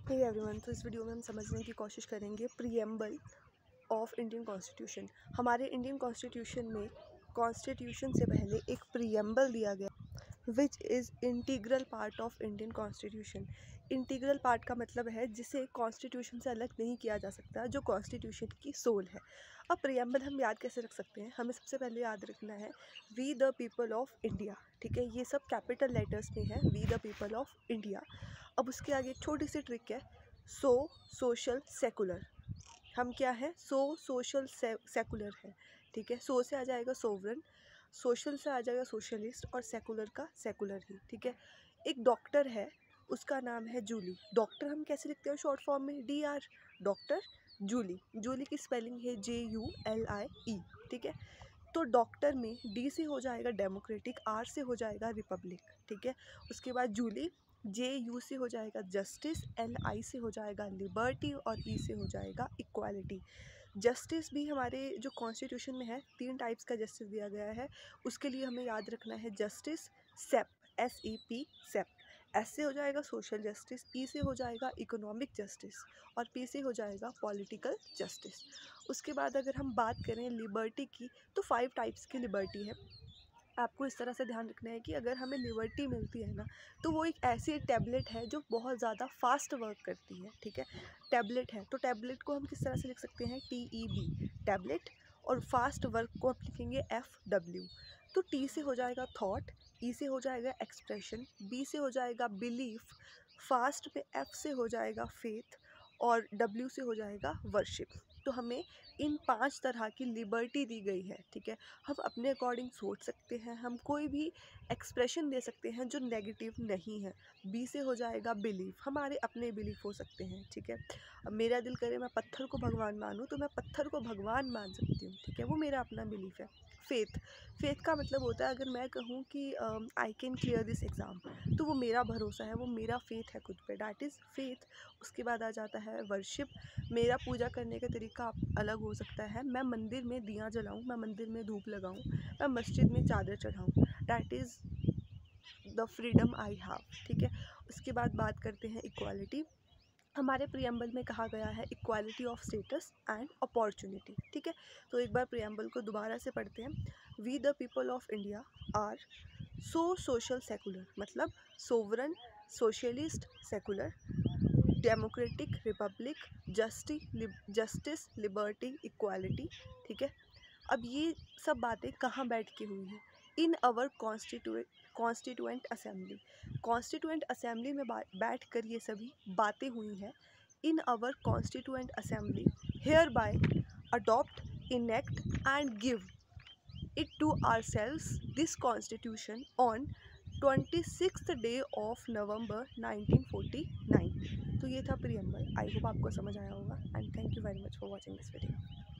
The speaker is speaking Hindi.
हे एवरीवन, तो इस वीडियो में हम समझने की कोशिश करेंगे प्रीएम्बल ऑफ इंडियन कॉन्स्टिट्यूशन। हमारे इंडियन कॉन्स्टिट्यूशन में कॉन्स्टिट्यूशन से पहले एक प्रीएम्बल दिया गया which is integral part of Indian constitution. Integral part का मतलब है जिसे कॉन्स्टिट्यूशन से अलग नहीं किया जा सकता, जो कॉन्स्टिट्यूशन की सोल है। अब प्रीएम्बल हम याद कैसे रख सकते हैं? हमें सबसे पहले याद रखना है we the people of India. ठीक है, ये सब कैपिटल लेटर्स में है, we the people of India. अब उसके आगे एक छोटी सी ट्रिक है, सोशल सेकुलर। हम क्या है? सोशल सेकुलर है। ठीक है, सो से आ जाएगा सोवरन, सोशल से आ जाएगा सोशलिस्ट और सेकुलर का सेकुलर ही। ठीक है, एक डॉक्टर है, उसका नाम है जूली। डॉक्टर हम कैसे लिखते हैं शॉर्ट फॉर्म में? DR, doctor Julie. जूली की स्पेलिंग है JULIE। ठीक है, तो डॉक्टर में D से हो जाएगा डेमोक्रेटिक, R से हो जाएगा रिपब्लिक। ठीक है, उसके बाद जूली, JU से हो जाएगा जस्टिस, LI से हो जाएगा लिबर्टी और E से हो जाएगा इक्वालिटी। जस्टिस भी हमारे जो कॉन्स्टिट्यूशन में है, 3 टाइप्स का जस्टिस दिया गया है। उसके लिए हमें याद रखना है जस्टिस सेप, SEP सेप। S से हो जाएगा सोशल जस्टिस, E से हो जाएगा इकोनॉमिक जस्टिस और P से हो जाएगा पॉलिटिकल जस्टिस। उसके बाद अगर हम बात करें लिबर्टी की, तो 5 टाइप्स की लिबर्टी है। आपको इस तरह से ध्यान रखना है कि अगर हमें लिबर्टी मिलती है ना, तो वो एक ऐसी टैबलेट है जो बहुत ज़्यादा फास्ट वर्क करती है। ठीक है, टैबलेट है, तो टैबलेट को हम किस तरह से लिख सकते हैं? TEB टैबलेट, और फास्ट वर्क को हम लिखेंगे FW। तो T से हो जाएगा थॉट, E से हो जाएगा एक्सप्रेशन, B से हो जाएगा बिलीफ, फास्ट में F से हो जाएगा फेथ और W से हो जाएगा वर्शिप। तो हमें इन 5 तरह की लिबर्टी दी गई है। ठीक है, हम अपने अकॉर्डिंग सोच सकते हैं, हम कोई भी एक्सप्रेशन दे सकते हैं जो नेगेटिव नहीं है। B से हो जाएगा बिलीफ, हमारे अपने बिलीफ हो सकते हैं। ठीक है, अब मेरा दिल करे मैं पत्थर को भगवान मानूं, तो मैं पत्थर को भगवान मान सकती हूँ। ठीक है, वो मेरा अपना बिलीफ है। फेथ, फेथ का मतलब होता है अगर मैं कहूँ कि I can clear this exam, तो वो मेरा भरोसा है, वो मेरा फेथ है खुद पे, डैट इज़ फेथ। उसके बाद आ जाता है वर्शिप। मेरा पूजा करने का तरीका अलग हो सकता है, मैं मंदिर में दिया जलाऊं, मैं मंदिर में धूप लगाऊं, मैं मस्जिद में चादर चढ़ाऊं, that is the freedom I have. ठीक है, उसके बाद बात करते हैं इक्वालिटी। हमारे प्रियम्बल में कहा गया है equality of status and opportunity. ठीक है, तो एक बार प्रियम्बल को दोबारा से पढ़ते हैं। We the people of India are social secular, मतलब sovereign, socialist, secular, democratic, republic, justice, liberty, equality. ठीक है, अब ये सब बातें कहाँ बैठ के हुई हैं? In our constituent assembly. Constituent assembly में बैठ कर ये सभी बातें हुई हैं। In our constituent assembly hereby adopt, enact and give it to ourselves this constitution on 26th day of November 1949। तो ये था प्रियम्बल। आई होप आपको समझ आया होगा and thank you very much for watching this video.